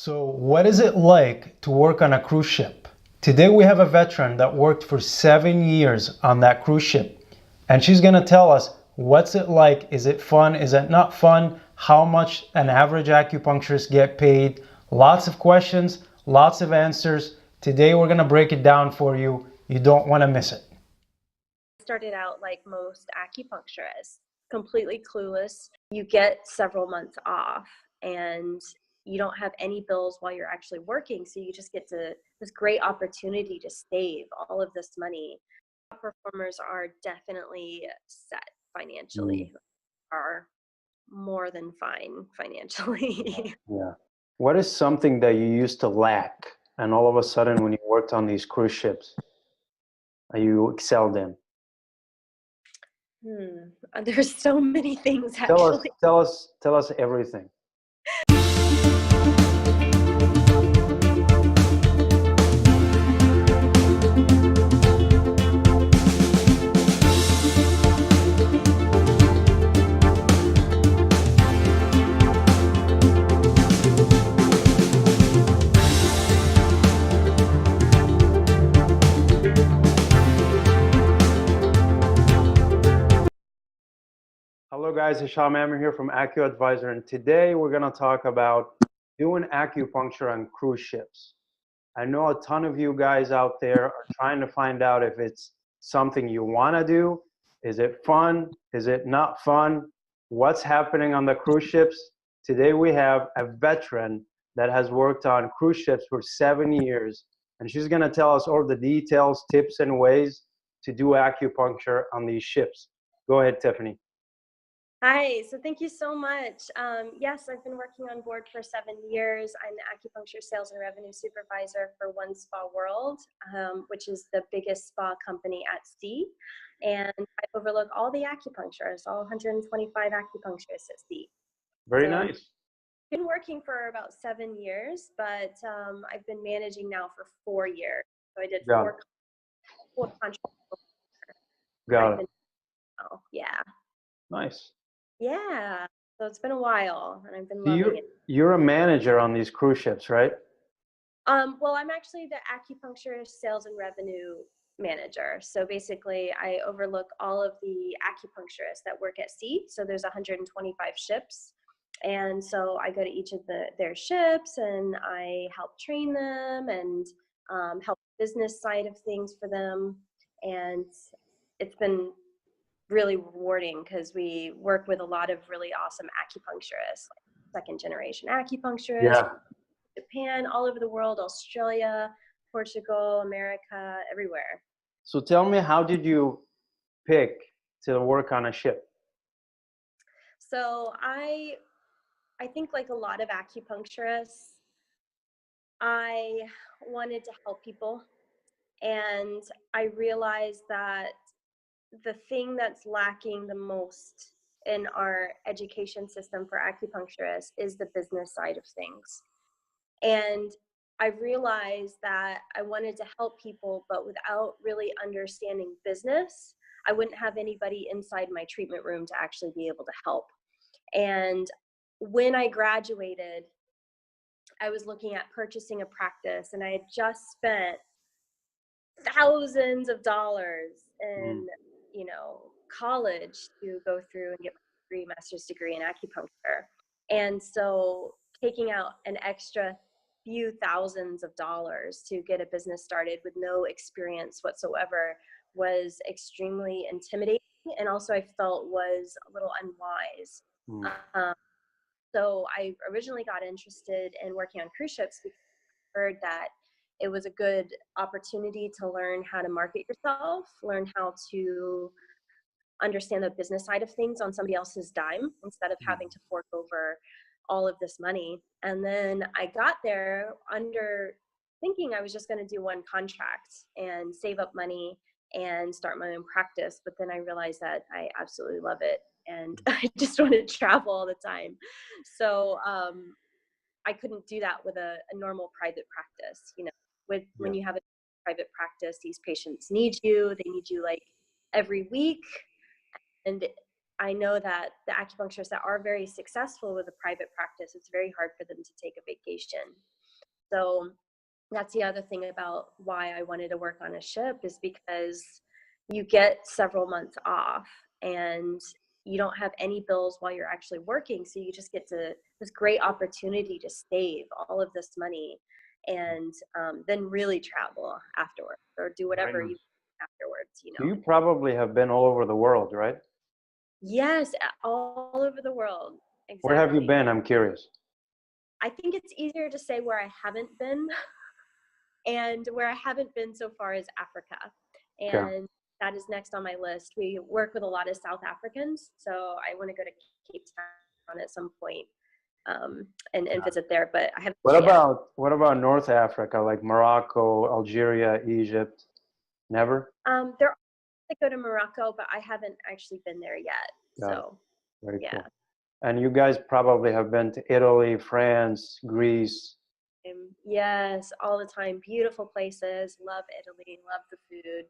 So, what is it like to work on a cruise ship? Today we have a veteran that worked for 7 years on that cruise ship, and she's going to tell us what's it like. Is it fun? Is it not fun? How much an average acupuncturist get paid? Lots of questions, lots of answers. Today we're going to break it down for you. You don't want to miss it. Started out like most acupuncturists, completely clueless. You get several months off and you don't have any bills while you're actually working, so you just get to this great opportunity to save all of this money. Top performers are definitely set financially, are more than fine financially. Yeah. What is something that you used to lack and all of a sudden when you worked on these cruise ships, you excelled in? There's so many things Tell us, actually. tell us everything. Hello guys, Hisham Amer here from AcuAdvisor, and today we're going to talk about doing acupuncture on cruise ships. I know a ton of you guys out there are trying to find out if it's something you want to do. Is it fun? Is it not fun? What's happening on the cruise ships? Today we have a veteran that has worked on cruise ships for 7 years, and she's going to tell us all the details, tips, and ways to do acupuncture on these ships. Go ahead, Tiffany. Hi, so thank you so much. Yes, I've been working on board for 7 years. I'm the acupuncture sales and revenue supervisor for One Spa World, which is the biggest spa company at sea. And I overlook all the acupuncturists, all 125 acupuncturists at sea. Very So nice. I've been working for about 7 years, but I've been managing now for 4 years. So I did four contracts. Got it. Yeah. Nice. Yeah, so it's been a while, and I've been So loving it. you're a manager on these cruise ships, right? Well, I'm actually the acupuncturist sales and revenue manager. So basically, I overlook all of the acupuncturists that work at sea. So there's 125 ships, and so I go to each of their ships, and I help train them and help the business side of things for them. And it's been really rewarding because we work with a lot of really awesome acupuncturists, like second generation acupuncturists, Yeah. Japan, all over the world, Australia, Portugal, America, everywhere. So tell me, how did you pick to work on a ship? So I think like a lot of acupuncturists, I wanted to help people, and I realized that the thing that's lacking the most in our education system for acupuncturists is the business side of things. And I realized that I wanted to help people, but without really understanding business, I wouldn't have anybody inside my treatment room to actually be able to help. And when I graduated, I was looking at purchasing a practice, and I had just spent thousands of dollars in, college to go through and get my master's degree in acupuncture. And so taking out an extra few thousands of dollars to get a business started with no experience whatsoever was extremely intimidating, and also I felt was a little unwise. So I originally got interested in working on cruise ships because I heard that it was a good opportunity to learn how to market yourself, learn how to understand the business side of things on somebody else's dime instead of having to fork over all of this money. And then I got there under thinking I was just going to do one contract and save up money and start my own practice. But then I realized that I absolutely love it, and I just want to travel all the time. So I couldn't do that with a normal private practice. When you have a private practice, these patients need you. They need you like every week. And I know that the acupuncturists that are very successful with a private practice, it's very hard for them to take a vacation. So that's the other thing about why I wanted to work on a ship, is because you get several months off and you don't have any bills while you're actually working. So you just get to this great opportunity to save all of this money and then really travel afterwards or do Very whatever you nice. afterwards, So you probably have been all over the world, right? Yes, all over the world. Where have you Exactly. been? I'm curious. I think it's easier to say where I haven't been. And where I haven't been so far is Africa. Okay. And that is next on my list. We work with a lot of South Africans. So I want to go to Cape Town at some point and visit there, but I haven't yet. What about North Africa, like Morocco, Algeria, Egypt? Never? There are to go to Morocco, but I haven't actually been there yet. Got it. So Very yeah. cool. And you guys probably have been to Italy, France, Greece. Yes, all the time. Beautiful places. Love Italy. Love the food.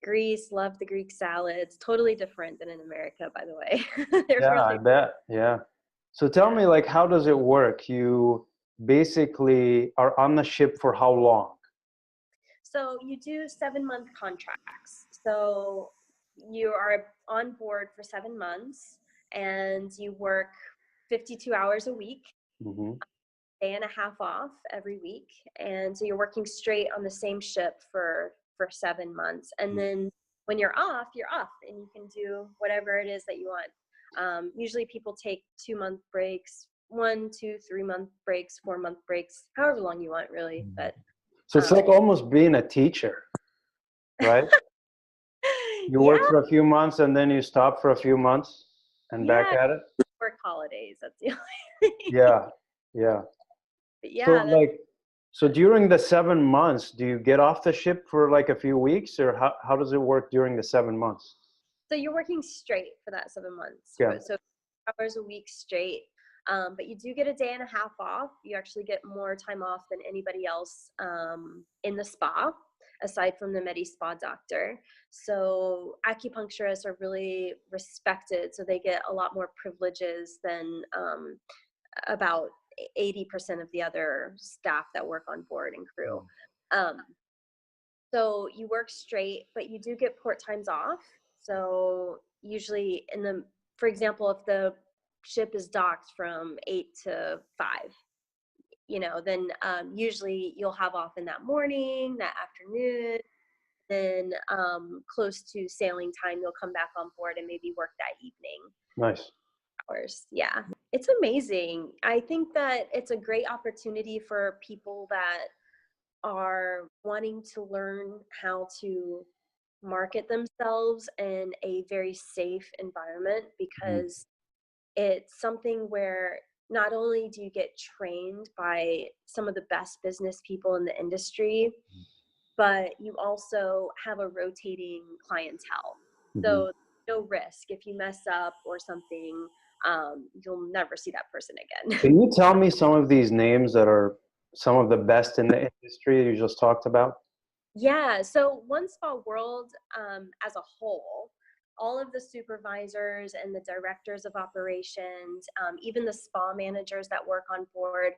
Greece. Love the Greek salads. Totally different than in America, by the way. They're Yeah, I really, bet. Yeah. So tell yeah. me, like, how does it work? You basically are on the ship for how long? So you do 7-month contracts. So you are on board for 7 months and you work 52 hours a week, Hmm. day and a half off every week. And so you're working straight on the same ship for 7 months. And then when you're off and you can do whatever it is that you want. Usually people take 2-month breaks, 1, 2, 3-month breaks, 4-month breaks, however long you want really. But So it's um, like almost being a teacher, right? You yeah, work for a few months and then you stop for a few months and back yeah, at it. work holidays. That's the only thing. Yeah, yeah. But So yeah, that's like, so during the 7 months, do you get off the ship for like a few weeks, or how does it work during the 7 months? so you're working straight for that 7 months. Yeah. So hours a week straight. But you do get a day and a half off. You actually get more time off than anybody else in the spa, aside from the Medi Spa doctor. So acupuncturists are really respected. So they get a lot more privileges than about 80% of the other staff that work on board and crew. Um, So you work straight, but you do get port times off. So usually for example, if the ship is docked from 8 to 5, then usually you'll have off in that morning, that afternoon, then close to sailing time, you'll come back on board and maybe work that evening Nice. hours. Yeah, it's amazing. I think that it's a great opportunity for people that are wanting to learn how to market themselves in a very safe environment, Mhm. because it's something where not only do you get trained by some of the best business people in the industry, but you also have a rotating clientele. Mhm. So no risk. If you mess up or something, you'll never see that person again. Can you tell me some of these names that are some of the best in the industry you just talked about? Yeah, so One Spa World as a whole, all of the supervisors and the directors of operations, even the spa managers that work on board,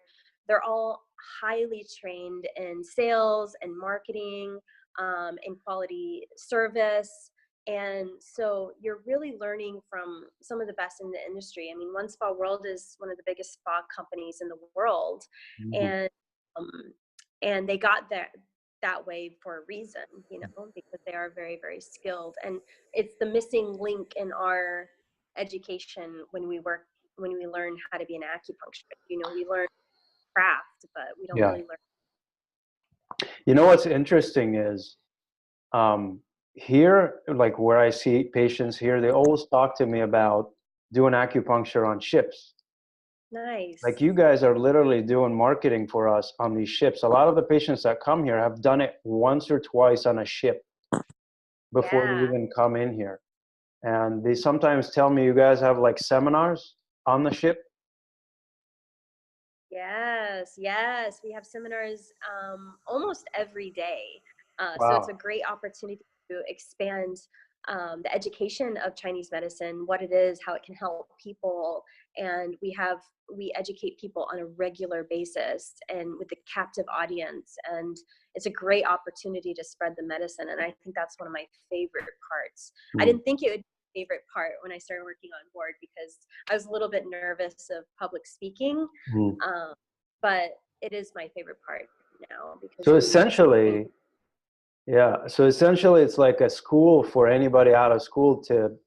they're all highly trained in sales and marketing and quality service. And so you're really learning from some of the best in the industry. I mean, One Spa World is one of the biggest spa companies in the world. Mhm. And um, and they got there that way for a reason, because they are very, very skilled. And it's the missing link in our education when we learn how to be an acupuncturist. We learn craft, but we don't Yeah. really learn. You know what's interesting is um, here, like where I see patients here, they always talk to me about doing acupuncture on ships. Like Nice. you guys are literally doing marketing for us on these ships. A lot of the patients that come here have done it once or twice on a ship before they Yeah. even come in here. And they sometimes tell me you guys have like seminars on the ship. Yes. Yes. We have seminars almost every day. So it's a Wow. great opportunity to expand the education of Chinese medicine, what it is, how it can help people. And we educate people on a regular basis and with a captive audience. And it's a great opportunity to spread the medicine. And I think that's one of my favorite parts. I didn't think it would be my favorite part when I started working on board because I was a little bit nervous of public speaking. But it is my favorite part now because so essentially, it's like a school for anybody out of school to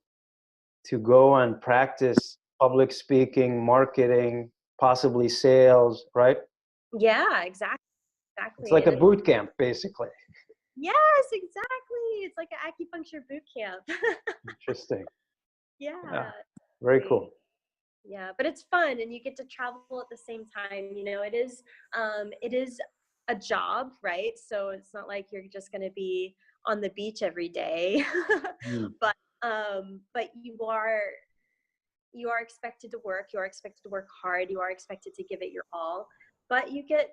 go and practice public speaking, marketing, possibly sales, right? Yeah, exactly. It's like a And boot camp, basically. yes, exactly. It's like an acupuncture boot camp. Interesting. Yeah. Very cool. Yeah, but it's fun and you get to travel at the same time. You know, it is a job, right? So it's not like you're just going to be on the beach every day. but but you are expected to work, you are expected to work hard, you are expected to give it your all. But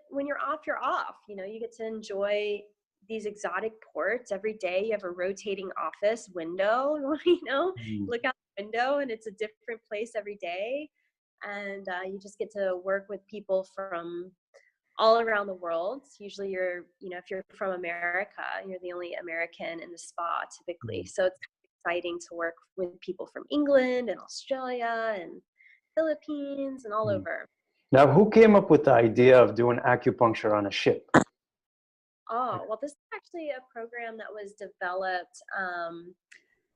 when you're off, you're off. You know, you get to enjoy these exotic ports every day. You have a rotating office window, you know, look out the window and it's a different place every day. And you just get to work with people from all around the world. Usually if you're from America, you're the only American in the spa typically. So it's exciting to work with people from England and Australia and Philippines and all over. Now, who came up with the idea of doing acupuncture on a ship? Oh, well, this is actually a program that was developed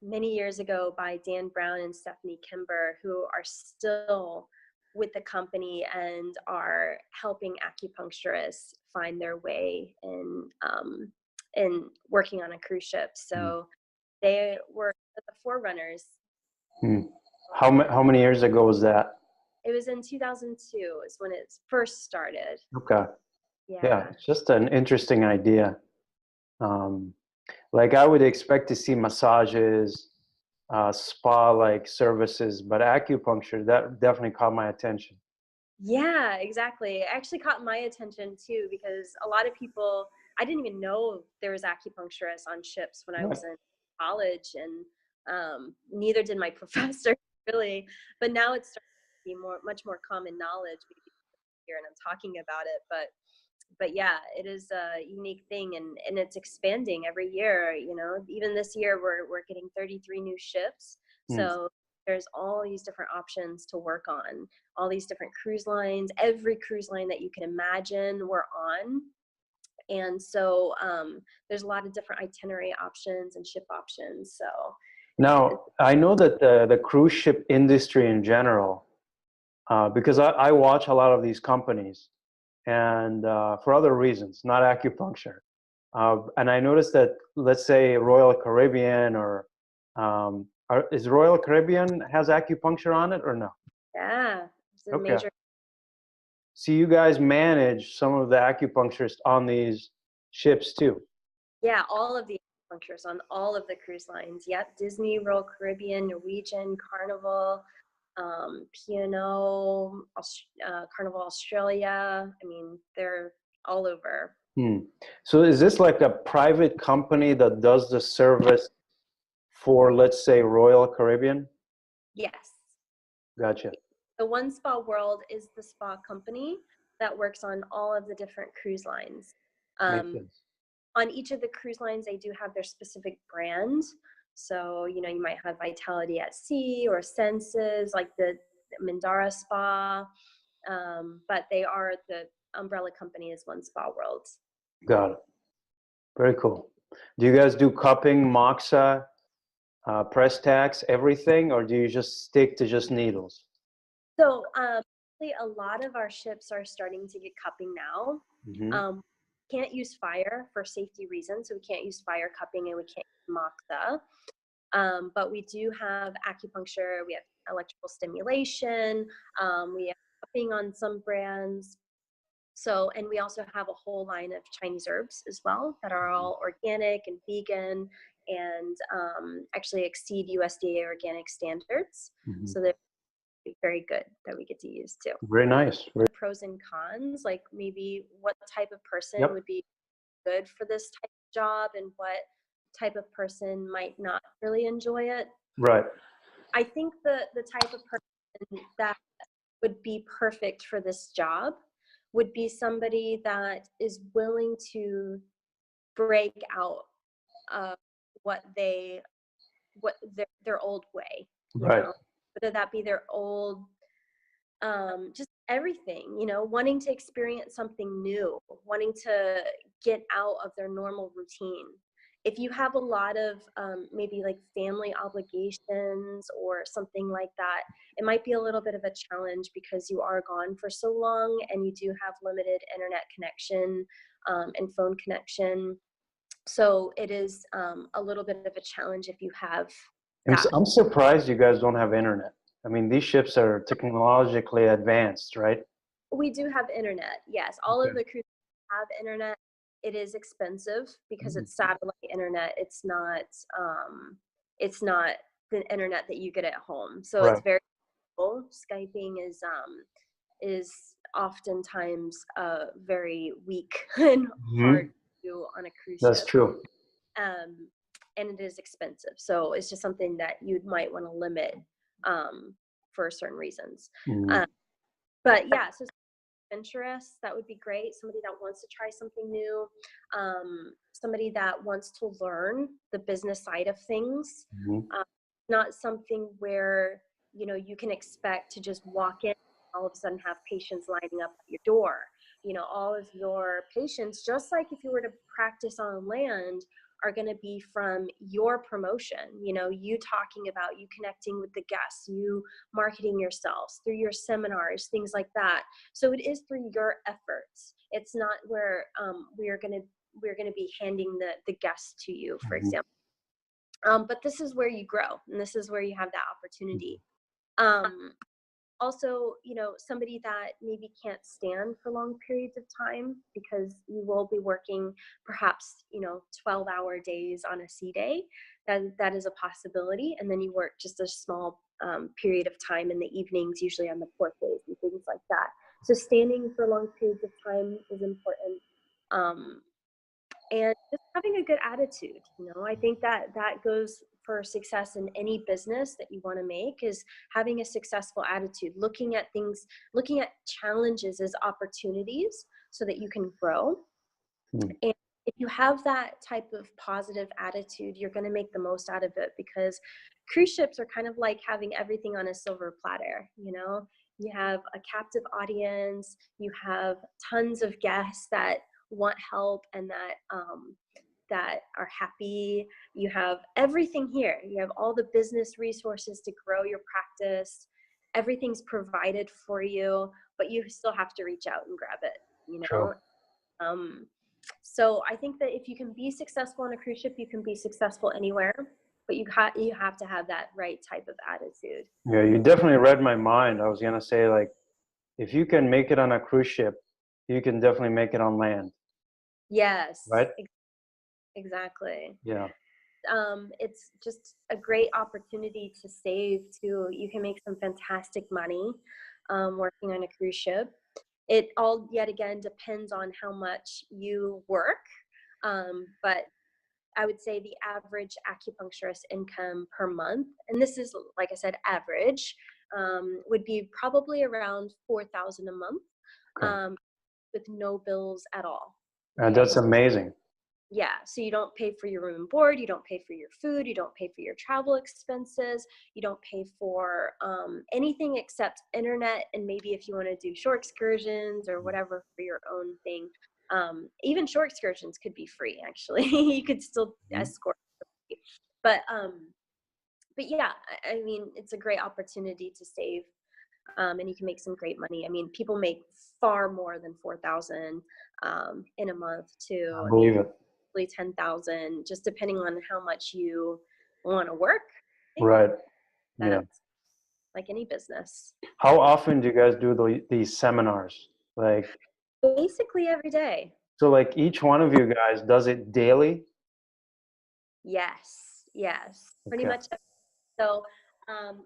many years ago by Dan Brown and Stephanie Kimber, who are still with the company and are helping acupuncturists find their way in working on a cruise ship. So they were the forerunners. How many years ago was that? It was in 2002 is when it first started. Okay. Yeah. It's just an interesting idea. Like I would expect to see massages, spa-like services, but acupuncture, that definitely caught my attention. Yeah, exactly. It actually caught my attention too, because a lot of people, I didn't even know there was acupuncturists on ships when I was in college, and neither did my professor really. But now it's starting to be much more common knowledge here, and I'm talking about it. But yeah, it is a unique thing, and it's expanding every year. You know, even this year we're getting 33 new ships. So there's all these different options to work on, all these different cruise lines, every cruise line that you can imagine we're on. And so there's a lot of different itinerary options and ship options. So now, I know that the cruise ship industry in general, because I watch a lot of these companies, and for other reasons, not acupuncture. And I noticed that, let's say, Royal Caribbean is Royal Caribbean has acupuncture on it or no? yeah, it's a major. So you guys manage some of the acupuncturists on these ships too? Yeah, all of the acupuncturists on all of the cruise lines. Yep, Disney, Royal Caribbean, Norwegian, Carnival, P&O, Carnival Australia. I mean, they're all over. So is this like a private company that does the service for, let's say, Royal Caribbean? Yes. Gotcha. The One Spa World is the spa company that works on all of the different cruise lines. Makes sense. On each of the cruise lines, they do have their specific brand. So, you know, you might have Vitality at Sea or Senses, like the Mandara Spa, but they are the umbrella company is One Spa World. Got it. Very cool. Do you guys do cupping, moxa, press tax, everything, or do you just stick to just needles? So a lot of our ships are starting to get cupping now. Can't use fire for safety reasons, so we can't use fire cupping and we can't use moxa. But we do have acupuncture, we have electrical stimulation, we have cupping on some brands. So, and we also have a whole line of Chinese herbs as well that are all organic and vegan and actually exceed USDA organic standards. So they're very good that we get to use too. Very nice. Pros and cons, like maybe what type of person would be good for this type of job and what type of person might not really enjoy it. Right. I think the type of person that would be perfect for this job would be somebody that is willing to break out of what their old way, you Right. know, whether that be their old just everything, you know, wanting to experience something new, wanting to get out of their normal routine. If you have a lot of maybe like family obligations or something like that, it might be a little bit of a challenge because you are gone for so long and you do have limited internet connection and phone connection. So it is a little bit of a challenge if you have that. I'm surprised you guys don't have internet. I mean, these ships are technologically advanced, right? We do have internet, yes. All of Okay. the cruises have internet. It is expensive because Mm. it's satellite internet. It's not the internet that you get at home. So Right. it's very cool. Skyping is oftentimes very weak and hard Mhm. to do on a cruise That's ship. true. Um, and it is expensive. So it's just something that you might want to limit for certain reasons. Mhm. But yeah, so interest, that would be great. Somebody that wants to try something new, somebody that wants to learn the business side of things. Mhm. Not something where, you know, you can expect to just walk in and all of a sudden have patients lining up at your door. You know, all of your patients, just like if you were to practice on land, are going to be from your promotion, you know, you talking about, you connecting with the guests, you marketing yourselves through your seminars, things like that. So it is through your efforts. It's not where we're going to be handing the guests to you, for Mhm. example. But this is where you grow, and this is where you have that opportunity. Also, you know, somebody that maybe can't stand for long periods of time because you will be working perhaps, you know, 12-hour days on a sea day. That is a possibility. And then you work just a small period of time in the evenings, usually on the port days and things like that. So standing for long periods of time is important. And just having a good attitude, you know, I think that goes for success in any business that you want to make, is having a successful attitude, looking at things, looking at challenges as opportunities so that you can grow. Mhm. And if you have that type of positive attitude, you're going to make the most out of it, because cruise ships are kind of like having everything on a silver platter. You know, you have a captive audience, you have tons of guests that want help and that are happy. You have everything here. You have all the business resources to grow your practice. Everything's provided for you, but you still have to reach out and grab it, you know? True. So I think that if you can be successful on a cruise ship, you can be successful anywhere, but you have to have that right type of attitude. Yeah, you definitely read my mind. I was gonna say, like, if you can make it on a cruise ship, you can definitely make it on land, Yes, right? exactly. Yeah. It's just a great opportunity to save too. You can make some fantastic money working on a cruise ship. It all yet again depends on how much you work, but I would say the average acupuncturist income per month, and this is, like I said, average, would be probably around 4,000 a month, Okay. with no bills at all. And Okay. that's amazing. Yeah, so you don't pay for your room and board, you don't pay for your food, you don't pay for your travel expenses, you don't pay for anything except internet, and maybe if you want to do shore excursions or whatever for your own thing. Even shore excursions could be free, actually. You could still Mhm. escort. But yeah, I mean, it's a great opportunity to save, and you can make some great money. I mean, people make far more than 4,000 in a month too. I I mean, believe it. 10,000, just depending on how much you want to work. I think Right. Yeah. that's like any business. How often do you guys do these seminars? Like, Basically every day. so like each one of you guys does it daily? Yes, pretty Okay. much. So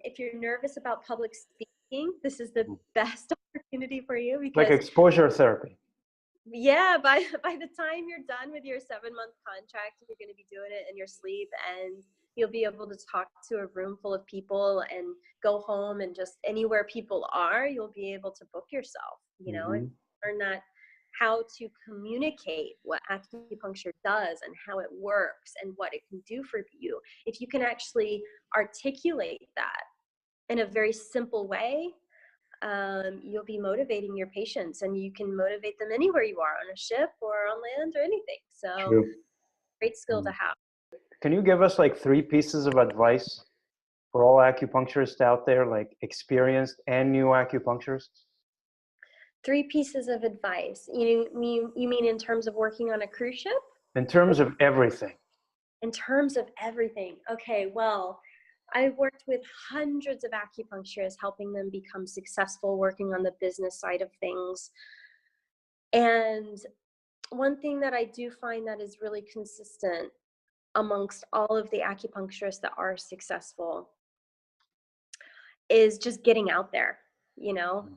if you're nervous about public speaking, this is the best opportunity for you, Like because exposure therapy. Yeah, by the time you're done with your 7-month contract, you're going to be doing it in your sleep, and you'll be able to talk to a room full of people and go home, and just anywhere people are, you'll be able to book yourself, and Hmm. learn that how to communicate what acupuncture does and how it works and what it can do for you. If you can actually articulate that in a very simple way, you'll be motivating your patients, and you can motivate them anywhere you are, on a ship or on land or anything. So True. great skill to Mm. have. Can you give us like 3 pieces of advice for all acupuncturists out there, like experienced and new acupuncturists? 3 pieces of advice. You mean in terms of working on a cruise ship? In terms of everything. In terms of everything. Okay, well, I've worked with hundreds of acupuncturists, helping them become successful working on the business side of things. And one thing that I do find that is really consistent amongst all of the acupuncturists that are successful is just getting out there, you know,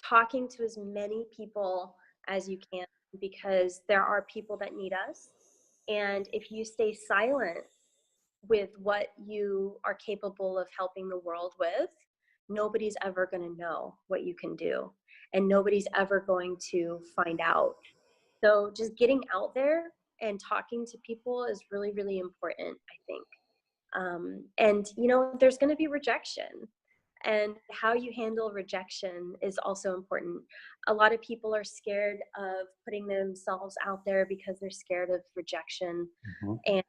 talking to as many people as you can, because there are people that need us. And if you stay silent with what you are capable of helping the world with, nobody's ever going to know what you can do, and nobody's ever going to find out. So just getting out there and talking to people is really, really important, I think. And there's going to be rejection, and how you handle rejection is also important. A lot of people are scared of putting themselves out there because they're scared of rejection. Mhm. And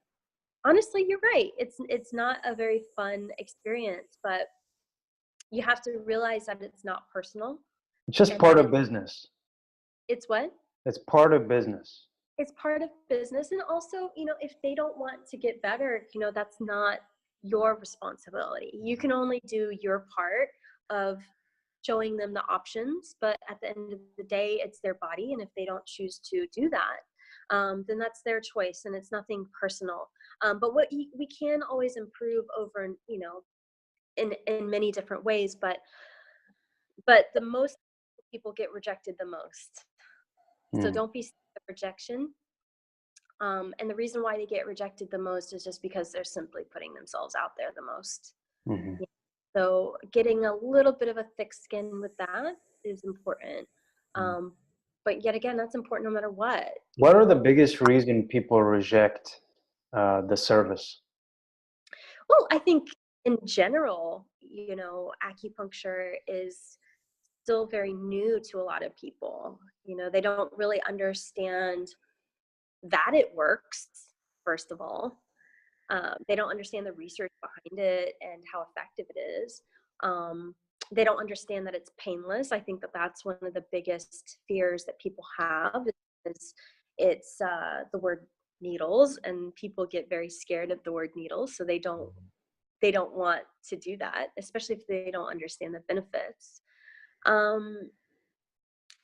honestly, you're right, it's not a very fun experience, but you have to realize that it's not personal, It's just and part that of business. it's what It's part of business. it's part of business. And also, if they don't want to get better, that's not your responsibility. You can only do your part of showing them the options, but at the end of the day, it's their body, and if they don't choose to do that, then that's their choice, and it's nothing personal. But we can always improve over, in many different ways, but the most people get rejected the most. So Mm. don't be scared of rejection. And the reason why they get rejected the most is just because they're simply putting themselves out there the most. Mhm. Yeah. So getting a little bit of a thick skin with that is important. Mm. Um, but yet again, that's important no matter what, What are the biggest reason people reject the service? Well, I think in general, acupuncture is still very new to a lot of people. They don't really understand that it works, first of all. They don't understand the research behind it and how effective it is. They don't understand that it's painless. I think that that's one of the biggest fears that people have, is it's the word needles, and people get very scared of the word needles, so they don't want to do that, especially if they don't understand the benefits. Um,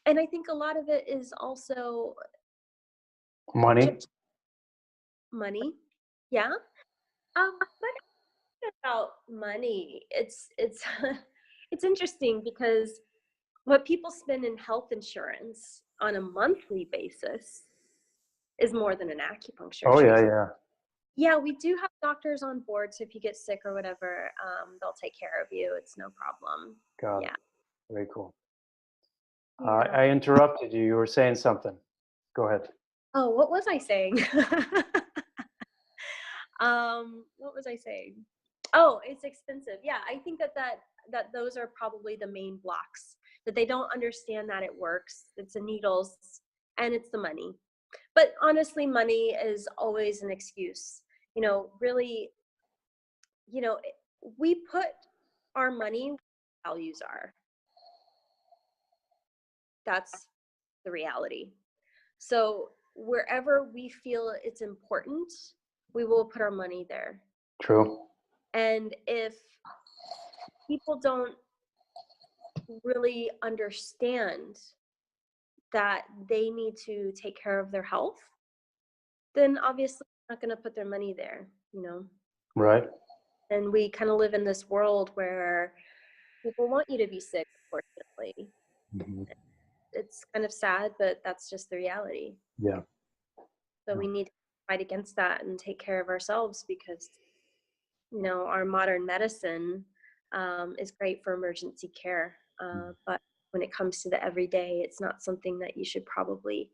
and I think a lot of it is also Money? just money. Yeah. But about money, it's it's interesting, because what people spend in health insurance on a monthly basis is more than an acupuncture Oh yeah, treatment. yeah. Yeah, we do have doctors on board, so if you get sick or whatever, they'll take care of you. It's no problem. Got it. Yeah. Very cool. Yeah. I interrupted you. You were saying something. Go ahead. Oh, what was I saying? What was I saying? Oh, it's expensive. Yeah, I think that those are probably the main blocks, that they don't understand that it works. It's the needles and it's the money. But honestly, money is always an excuse. Really, you know, we put our money where our values are. That's the reality. So wherever we feel it's important, we will put our money there. True. And if people don't really understand that they need to take care of their health, then obviously they're not going to put their money there. Right. And we kind of live in this world where people want you to be sick, unfortunately. Mhm. it's kind of sad, but that's just the reality. Yeah. So we need to fight against that and take care of ourselves because, you know, our modern medicine is great for emergency care. But when it comes to the everyday, it's not something that you should probably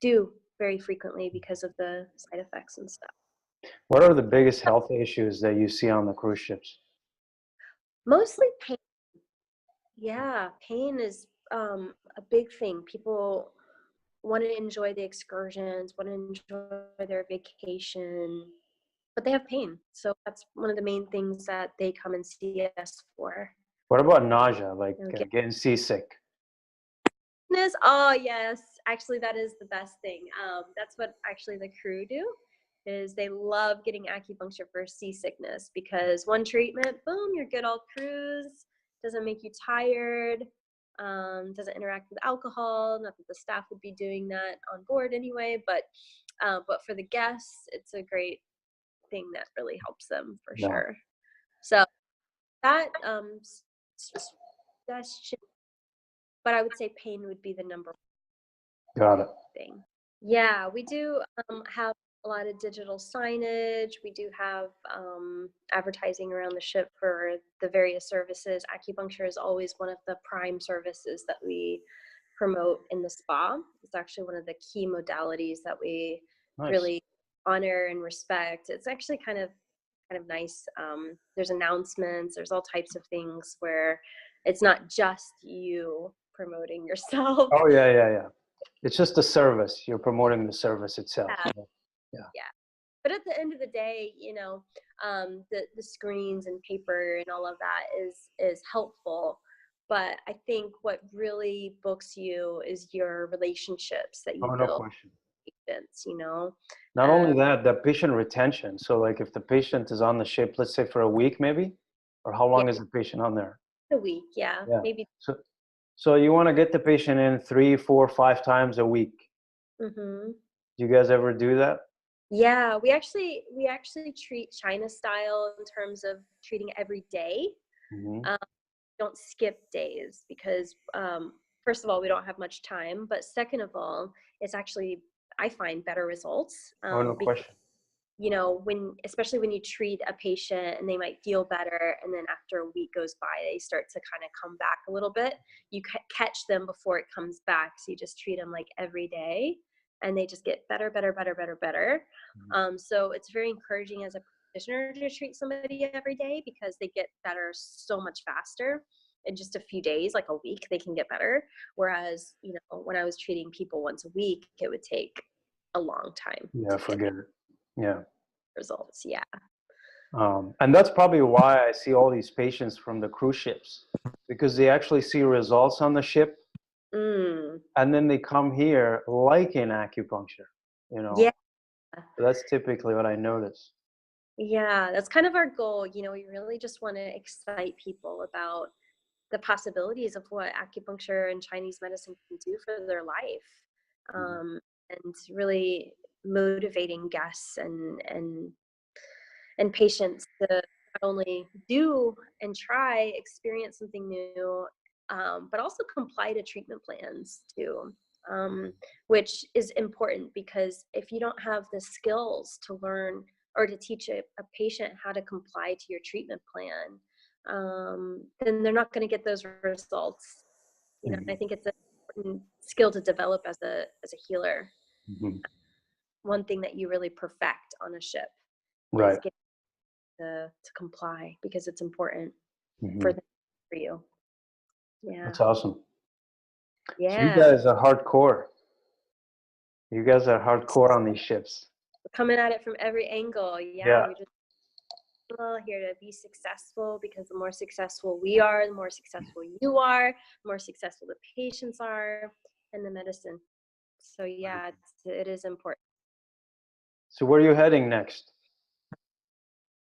do very frequently because of the side effects and stuff. What are the biggest health issues that you see on the cruise ships? Mostly pain. Yeah, pain is a big thing. People want to enjoy the excursions, want to enjoy their vacation, but they have pain. So that's one of the main things that they come and see us for. What about nausea, like You know, getting seasick? sickness. Oh yes, actually that is the best thing. That's what actually the crew do, is they love getting acupuncture for seasickness because one treatment, boom, you're good all cruise. Doesn't make you tired. Doesn't interact with alcohol. Not that the staff would be doing that on board anyway, but for the guests, it's a great thing that really helps them for Yeah. sure. So that suggestion, but I would say pain would be the number Got it. thing. Yeah, we do have a lot of digital signage. We do have advertising around the ship for the various services. Acupuncture is always one of the prime services that we promote in the spa. It's actually one of the key modalities that we Nice. really honor and respect. It's actually kind of nice. There's announcements. There's all types of things where it's not just you promoting yourself. Oh, yeah, yeah, yeah. It's just a service. You're promoting the service itself. Yeah. But at the end of the day, you know, the screens and paper and all of that is helpful. But I think what really books you is your relationships that you Oh, no build question. with patients, you know. Not only that, the patient retention. So like if the patient is on the ship, let's say for a week maybe, or how long Yeah, is the patient on there? a week, yeah, Yeah. maybe. So you want to get the patient in 3, 4, 5 times a week. Mm-hmm. Do you guys ever do that? Yeah, we actually treat China style in terms of treating every day. Mm-hmm. Don't skip days because first of all we don't have much time, but second of all it's actually, I find, better results Oh, no because, question. you know, especially when you treat a patient and they might feel better and then after a week goes by they start to kind of come back a little bit, you catch them before it comes back. So you just treat them like every day and they just get better. So it's very encouraging as a practitioner to treat somebody every day because they get better so much faster. In just a few days, like a week, they can get better. Whereas, you know, when I was treating people once a week, it would take a long time Yeah, to get forget it. Yeah. results. Yeah. And that's probably why I see all these patients from the cruise ships, because they actually see results on the ship Mm. and then they come here like in acupuncture, you know. Yeah. That's typically what I notice. Yeah. That's kind of our goal. You know, we really just want to excite people about the possibilities of what acupuncture and Chinese medicine can do for their life. Mhm. And really motivating guests and patients to not only do and try, experience something new, but also comply to treatment plans too, which is important because if you don't have the skills to learn or to teach a patient how to comply to your treatment plan, then they're not going to get those results. You know, and I Mhm. think it's an important skill to develop as a healer. Mhm. One thing that you really perfect on a ship is Right. getting to comply because it's important for Mhm. them, for you. Yeah. That's awesome. So you Yeah. guys are hardcore. You guys are hardcore on these ships. We're coming at it from every angle. Yeah. Yeah. We just here to be successful because the more successful we are, the more successful you are, the more successful the patients are, and the medicine. So yeah, it is important. So where are you heading next?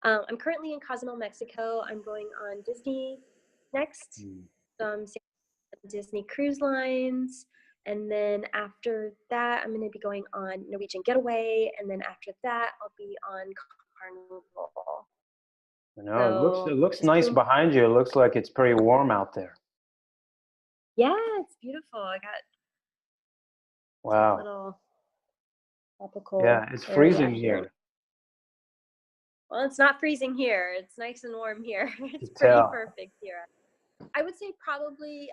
I'm currently in Cozumel, Mexico. I'm going on Disney next. So I'm staying on Disney Cruise Lines. And then after that, I'm going to be going on Norwegian Getaway. And then after that, I'll be on Carnival. You know, So it looks just nice behind you. It looks like it's pretty warm out there. yeah, it's beautiful. I got Wow. little Yeah, tropical it's area freezing here. here. Well, it's not freezing here. It's nice and warm here. To It's pretty tell. perfect here. I would say probably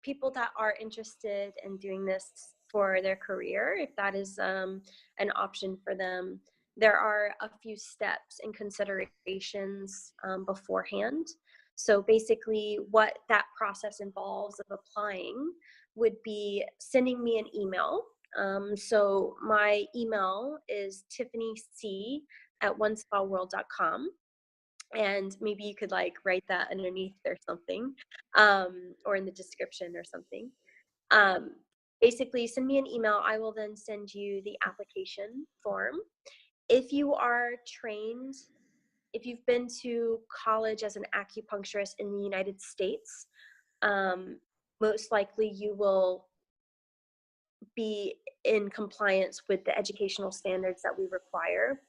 people that are interested in doing this for their career, if that is an option for them, there are a few steps and considerations beforehand. So basically, what that process involves of applying would be sending me an email. So my email is tiffanyc@onespawworld.com, and maybe you could like write that underneath or something, or in the description or something. um, Basically send me an email. I will then send you the application form. If you are trained, if you've been to college as an acupuncturist in the United States, most likely you will be in compliance with the educational standards that we require.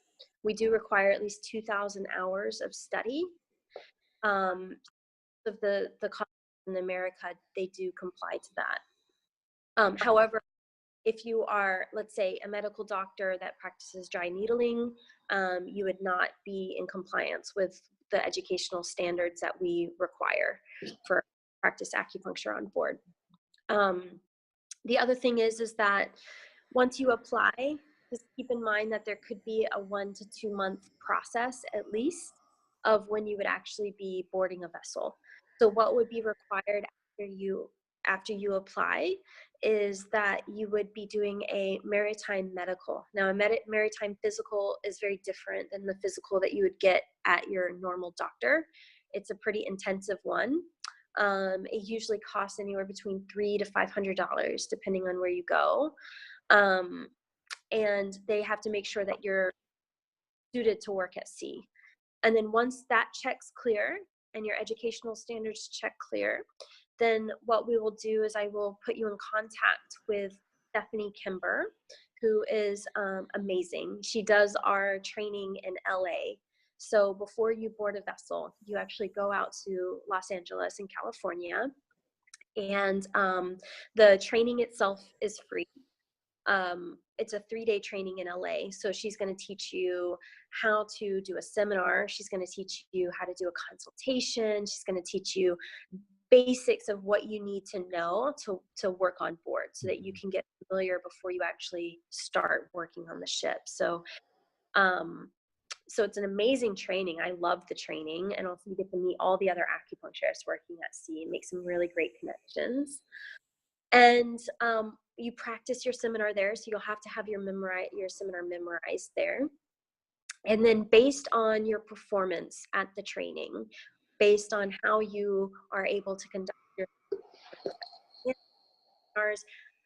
We do require at least 2,000 hours of study. Of the colleges in America, they do comply to that. However, if you are, let's say, a medical doctor that practices dry needling, you would not be in compliance with the educational standards that we require for practice acupuncture on board. The other thing is that once you apply, just keep in mind that there could be a 1 to 2 month process at least of when you would actually be boarding a vessel. So what would be required after you apply is that you would be doing a maritime medical. Now, a maritime physical is very different than the physical that you would get at your normal doctor. It's a pretty intensive one. It usually costs anywhere between $300 to $500 depending on where you go. And they have to make sure that you're suited to work at sea. And then once that checks clear and your educational standards check clear, then what we will do is I will put you in contact with Stephanie Kimber, who is amazing. She does our training in LA. So before you board a vessel, you actually go out to Los Angeles in California, and the training itself is free. It's a 3-day training in LA. So she's going to teach you how to do a seminar. She's going to teach you how to do a consultation. She's going to teach you basics of what you need to know to work on board so that you can get familiar before you actually start working on the ship. So it's an amazing training. I love the training, and also you get to meet all the other acupuncturists working at sea and make some really great connections. And you practice your seminar there, so you'll have to have your seminar memorized there. And then based on your performance at the training, based on how you are able to conduct your seminars,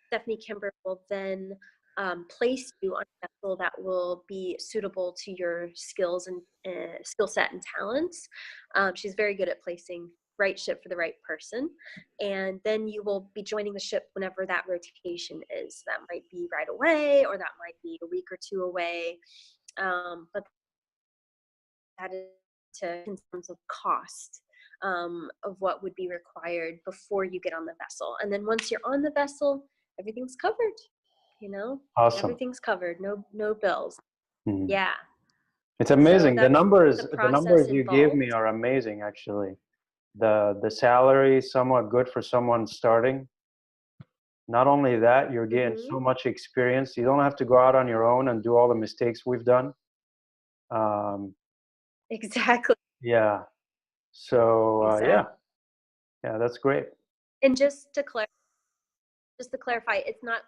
Stephanie Kimber will then place you on a vessel that will be suitable to your skills and skill set and talents. She's very good at placing right ship for the right person. And then you will be joining the ship whenever that rotation is. That might be right away, or that might be a week or two away. But that is in terms of cost of what would be required before you get on the vessel. And then once you're on the vessel, everything's covered. Awesome. Everything's covered. No bills. Mhm. Yeah. It's So amazing. that's the The process numbers you gave me involved. are amazing, actually. The salary is somewhat good for someone starting. Not only that, you're getting Mm-hmm. so much experience. You don't have to go out on your own and do all the mistakes we've done. Um, Exactly. yeah. So Exactly. yeah, that's great. And just to clarify, it's not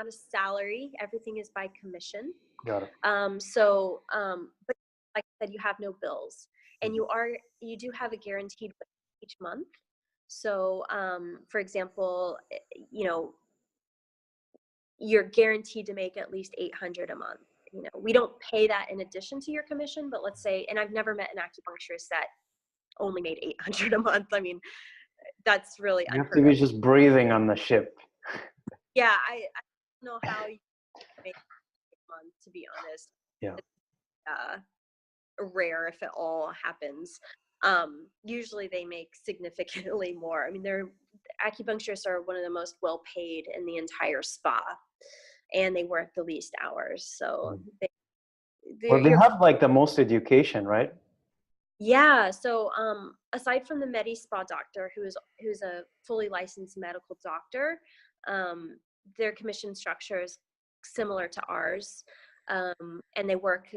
a salary. Everything is by commission. Got it. But like I said, you have no bills, and Mhm. you do have a guaranteed wage each month. So, for example, you're guaranteed to make at least 800 a month. We don't pay that in addition to your commission, but let's say, and I've never met an acupuncturist that only made 800 a month. I mean, that's really You have to unheard be of. just breathing on the ship. Yeah, I don't know how you make a month, to be honest. Yeah. It's rare if it all happens. Usually they make significantly more. I mean, acupuncturists are one of the most well paid in the entire spa, and they work the least hours. So Well, they you're, have like the most education, right? yeah. So aside from the Medi Spa doctor, who's a fully licensed medical doctor, their commission structure is similar to ours, and they work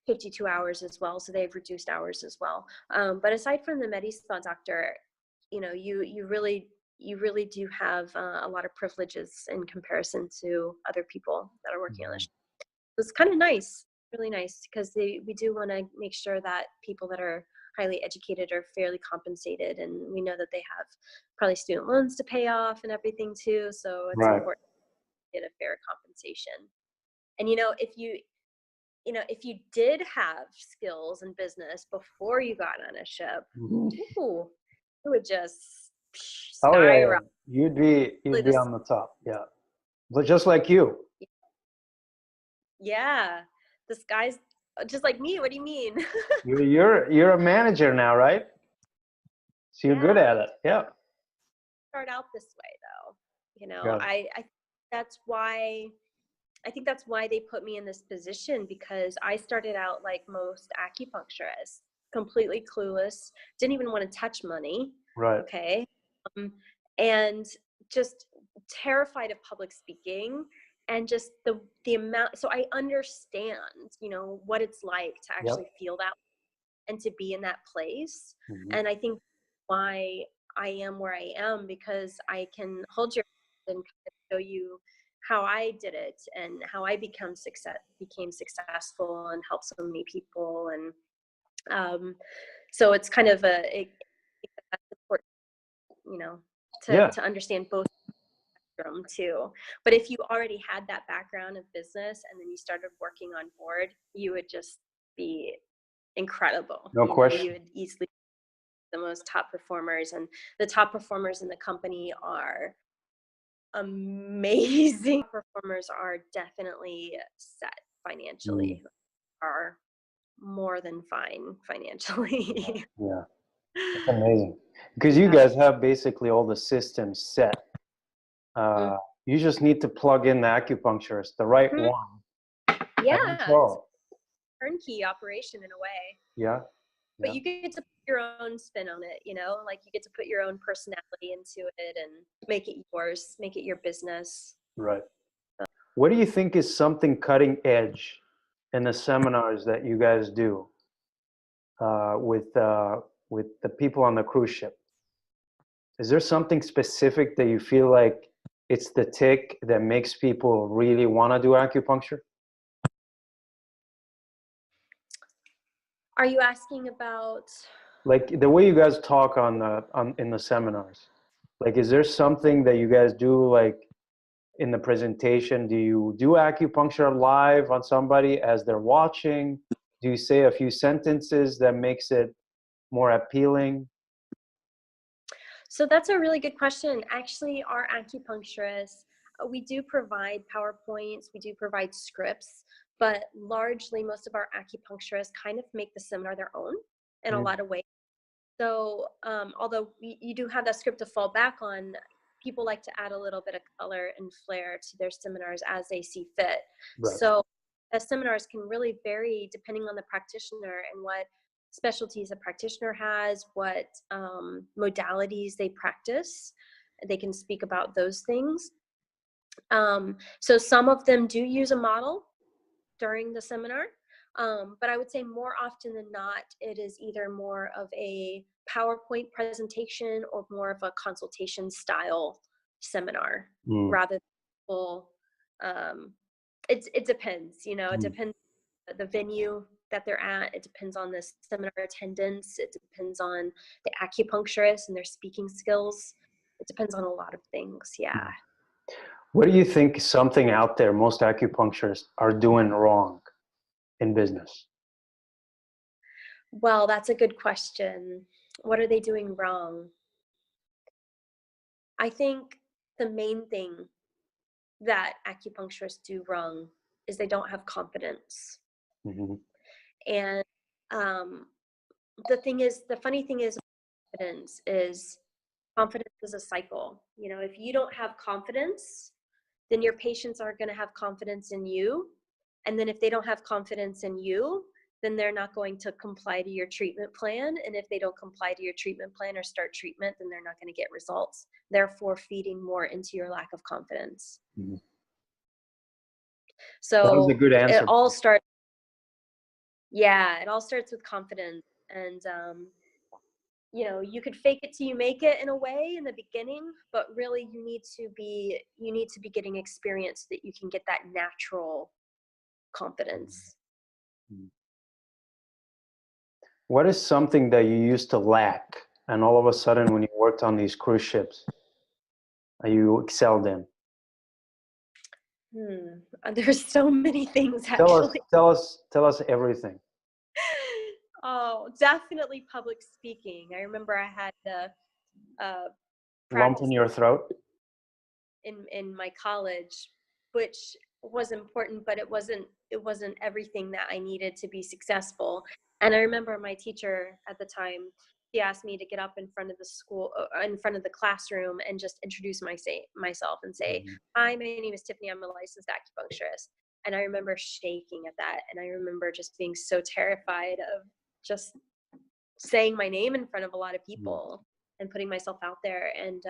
52 hours as well, so they've reduced hours as well. But aside from the Medi Spa doctor, you really do have a lot of privileges in comparison to other people that are working on this. It's kind of nice, really nice, because we do want to make sure that people that are highly educated are fairly compensated, and we know that they have probably student loans to pay off and everything too. So it's Right. important to get a fair compensation. And if you did have skills in business before you got on a ship, ooh, it would just Oh yeah, yeah. skyrocket. You'd be on the top. Yeah. But just like you. Yeah, the sky's just like me. What do you mean? You're a manager now, right? So you're good Yeah, at it. Yeah. start out this way though. Yeah. I that's why I think that's why they put me in this position, because I started out like most acupuncturists, completely clueless, didn't even want to touch money. Right. Okay. And just terrified of public speaking, and just the amount. So I understand, what it's like to Yep. actually feel that and to be in that place. Mhm. And I think why I am where I am, because I can hold your hand and kind of show you how I did it and how I became successful and helped so many people. And so it's kind of that's important, Yeah. to understand both spectrum too. But if you already had that background of business and then you started working on board, you would just be incredible. No question. You would easily be the most top performers, and the top performers in the company are amazing. Performers are definitely set financially, are more than fine financially. Yeah. That's amazing. Because you Yeah. guys have basically all the systems set. You just need to plug in the acupuncturist, the right Mhm. one, and that's Yeah, it's all. a turnkey operation in a way. Yeah. But Yeah. you get to put your own spin on it, like you get to put your own personality into it and make it yours, make it your business. Right. What do you think is something cutting edge in the seminars that you guys do with the people on the cruise ship? Is there something specific that you feel like it's the tick that makes people really want to do acupuncture? Are you asking about? Like the way you guys talk in the seminars. Like, is there something that you guys do like in the presentation? Do you do acupuncture live on somebody as they're watching? Do you say a few sentences that makes it more appealing? So that's a really good question. Actually, our acupuncturists, we do provide PowerPoints, we do provide scripts, but largely most of our acupuncturists kind of make the seminar their own in a Mm, lot of ways. So although you do have that script to fall back on, people like to add a little bit of color and flair to their seminars as they see fit. right. So seminars can really vary depending on the practitioner and what specialties a practitioner has, what modalities they practice. They can speak about those things. So some of them do use a model during the seminar. But I would say more often than not, it is either more of a PowerPoint presentation or more of a consultation style seminar Mm, rather than full. Um, it depends, it mm. depends on the venue that they're at. It depends on the seminar attendance. It depends on the acupuncturist and their speaking skills. It depends on a lot of things. Yeah. What do you think something out there most acupuncturists are doing wrong in business? Well, that's a good question. What are they doing wrong? I think the main thing that acupuncturists do wrong is they don't have confidence. Mhm. And the funny thing is, confidence is is a cycle. You know, if you don't have confidence, then your patients aren't going to have confidence in you. And then if they don't have confidence in you, then they're not going to comply to your treatment plan. And if they don't comply to your treatment plan or start treatment, then they're not going to get results, therefore feeding more into your lack of confidence. Mhm. That was a So good it answer. all starts, yeah, it all starts with confidence. And, you know, you could fake it till you make it in a way in the beginning, but really you need to be getting experience so that you can get that natural confidence. Mhm. What is something that you used to lack, and all of a sudden when you worked on these cruise ships, you excelled in? There's so many things Tell us, actually. tell us everything. Oh, definitely public speaking. I remember I had to Lump in practice your throat? in my college, which was important, but it wasn't everything that I needed to be successful. And I remember my teacher at the time, she asked me to get up in front of the school, in front of the classroom, and just introduce myself and say, Mhm. "Hi, my name is Tiffany. I'm a licensed acupuncturist." And I remember shaking at that, and I remember just being so terrified of just saying my name in front of a lot of people and putting myself out there. And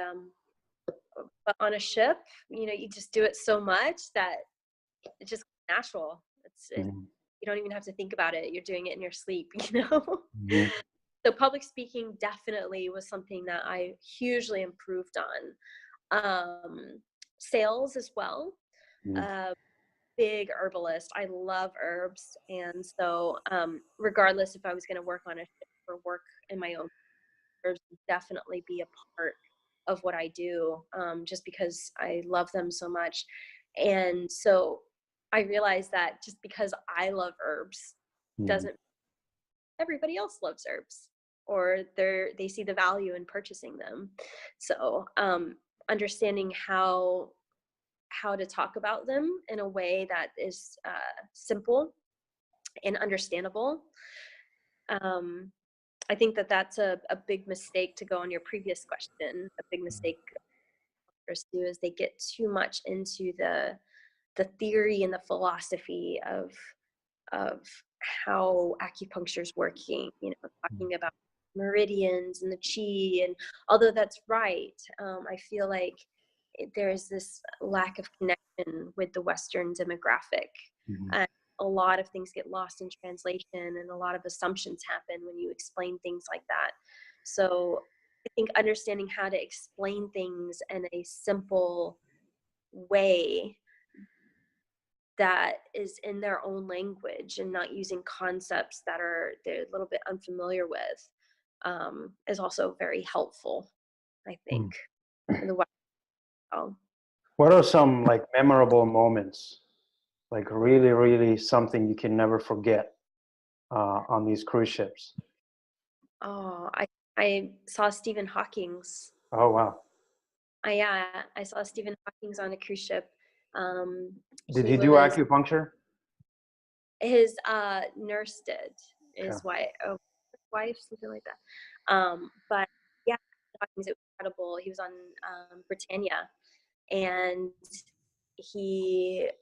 but on a ship, you know, you just do it so much that it's just natural. Mhm. You don't even have to think about it. You're doing it in your sleep, you know? Mhm. So public speaking definitely was something that I hugely improved on. Sales as well. Mhm. Uh, Big herbalist. I love herbs. And so regardless if I was going to work on a ship or work in my own, herbs would definitely be a part of what I do, just because I love them so much. And so I realized that just because I love herbs Mhm. doesn't everybody else loves herbs, or they see the value in purchasing them. So understanding how to talk about them in a way that is simple and understandable. um, I think that that's a big mistake, to go on your previous question. A big mistake do is they get too much into the theory and the philosophy of how acupuncture is working, you know, talking about meridians and the chi. And although that's right, I feel like there is this lack of connection with the Western demographic. Mhm. And a lot of things get lost in translation, and a lot of assumptions happen when you explain things like that. So I think understanding how to explain things in a simple way that is in their own language and not using concepts that they're a little bit unfamiliar with, is also very helpful, I think. Mhm. In the Wow. What are some like memorable moments, like really, really something you can never forget on these cruise ships? Oh, I saw Stephen Hawking's. Oh, wow. Yeah, I saw Stephen Hawking's on a cruise ship. Did He he do was acupuncture? his nurse did, Okay. his wife, something like that. But yeah, Hawking's, it was incredible. He was on Britannia, and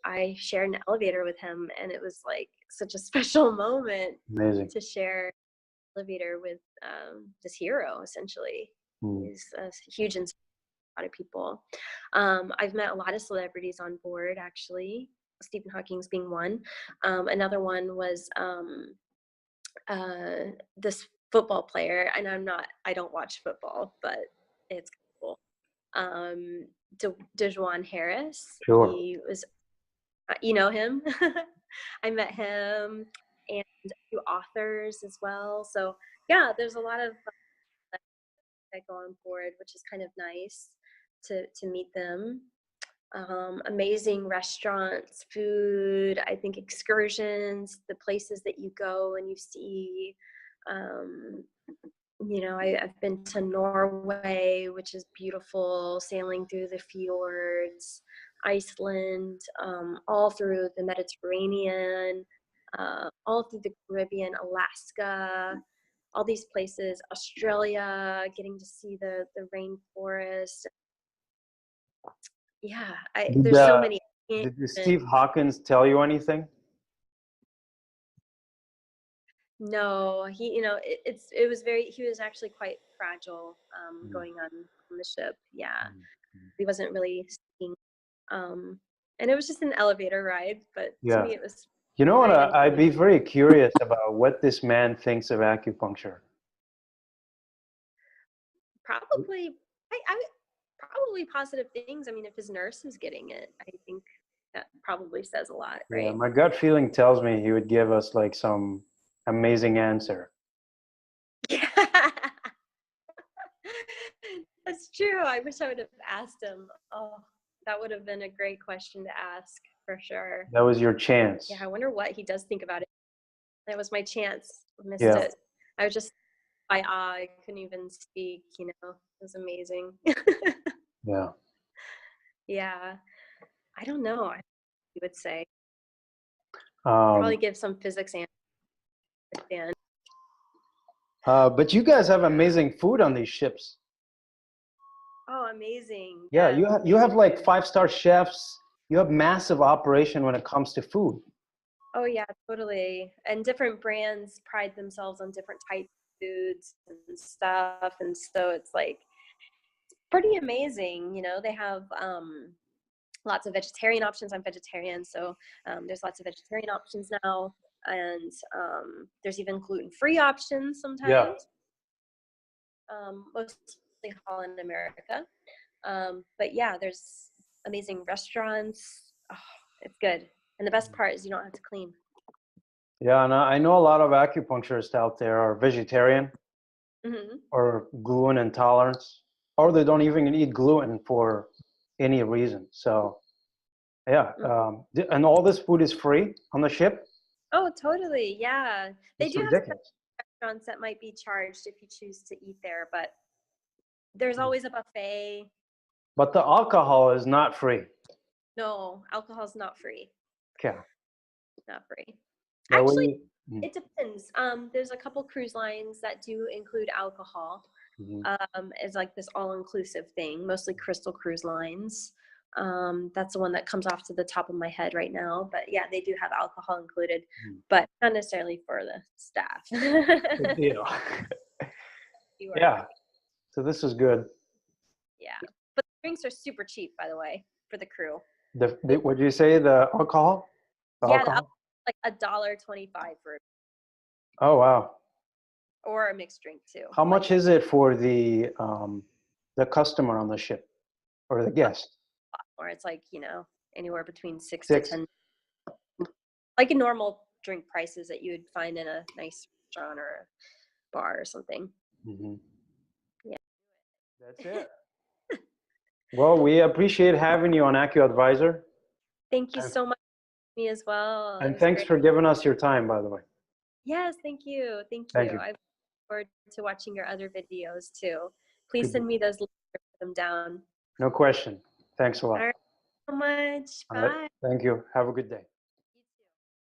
I shared an elevator with him, and it was like such a special moment Amazing. to share elevator with this hero. Essentially, Mm. he's a huge inspiration to a lot of people. I've met a lot of celebrities on board, actually, Stephen Hawking's being one. Another one was this football player, and I don't watch football, but it's cool. um Dejuan Harris. Sure. He was, you know him. I met him, and a few authors as well. So yeah, there's a lot of that go on board, which is kind of nice to meet them. Amazing restaurants, food, I think excursions, the places that you go and you see. um, you know, I've been to Norway, which is beautiful, sailing through the fjords, Iceland, all through the Mediterranean, all through the Caribbean, Alaska. all these places, Australia, getting to see the rainforest. Yeah, Did, there's so many. did Steve Hawkins tell you anything? No, he, it was he was actually quite fragile, going on the ship. Yeah, he wasn't really speaking. And it was just an elevator ride, but to Yeah. me it was You know what? very I'd be entertaining. very curious about what this man thinks of acupuncture. Probably, I probably positive things. I mean, if his nurse is getting it, I think that probably says a lot, Yeah, right? my gut feeling tells me he would give us like some amazing answer. Yeah. That's true. I wish I would have asked him. Oh, that would have been a great question to ask for sure. That was your chance. Yeah, I wonder what he does think about it. That was my chance. Missed Yeah. it. I was just by awe. I couldn't even speak, It was amazing. Yeah. Yeah. I don't know. I would say Um, probably give some physics answer at the end. but you guys have amazing food on these ships. Oh, amazing. Yeah, Yeah. you have like 5-star chefs. You have massive operation when it comes to food. Oh yeah, totally. And different brands pride themselves on different types of foods and stuff. And so it's like pretty amazing. They have lots of vegetarian options. I'm vegetarian, so there's lots of vegetarian options now. And there's even gluten-free options Yeah. sometimes, mostly Holland, America. But yeah, there's amazing restaurants. Oh, it's good. And the best part is you don't have to clean. Yeah, and I know a lot of acupuncturists out there are vegetarian Mm-hmm. or gluten intolerance, or they don't even eat gluten for any reason. So, yeah, and all this food is free on the ship. Oh, totally. Yeah. They It's do have some ridiculous. restaurants that might be charged if you choose to eat there, but there's always a buffet. But the alcohol is not free. No, alcohol's not free. Okay. Not free. That Actually, way. it depends. There's a couple cruise lines that do include alcohol, as like this all-inclusive thing, mostly Crystal Cruise Lines. That's the one that comes off to the top of my head right now. But yeah, they do have alcohol included, but not necessarily for the staff. Good deal. You are Yeah. right. So this is good. Yeah. But the drinks are super cheap, by the way, for the crew. What did you say? The alcohol? The Yeah, alcohol? like $1.25 for, Oh wow. or a mixed drink too. How much is it for the customer on the ship or the guest? Or it's like, anywhere between 6 to 6? 10, like a normal drink prices that you would find in a nice restaurant or a bar or something. Mm-hmm. Yeah. That's it. Well, we appreciate having you on AcuAdvisor. Thank you so much for me as well. It And was thanks great. for giving us your time, by the way. Yes, thank you. Thank Thank you. you. I look forward to watching your other videos too. Please Good. send me those links or put them down. No question. Thanks a All lot. right, so much. All right. Bye. Thank you. Have a good day.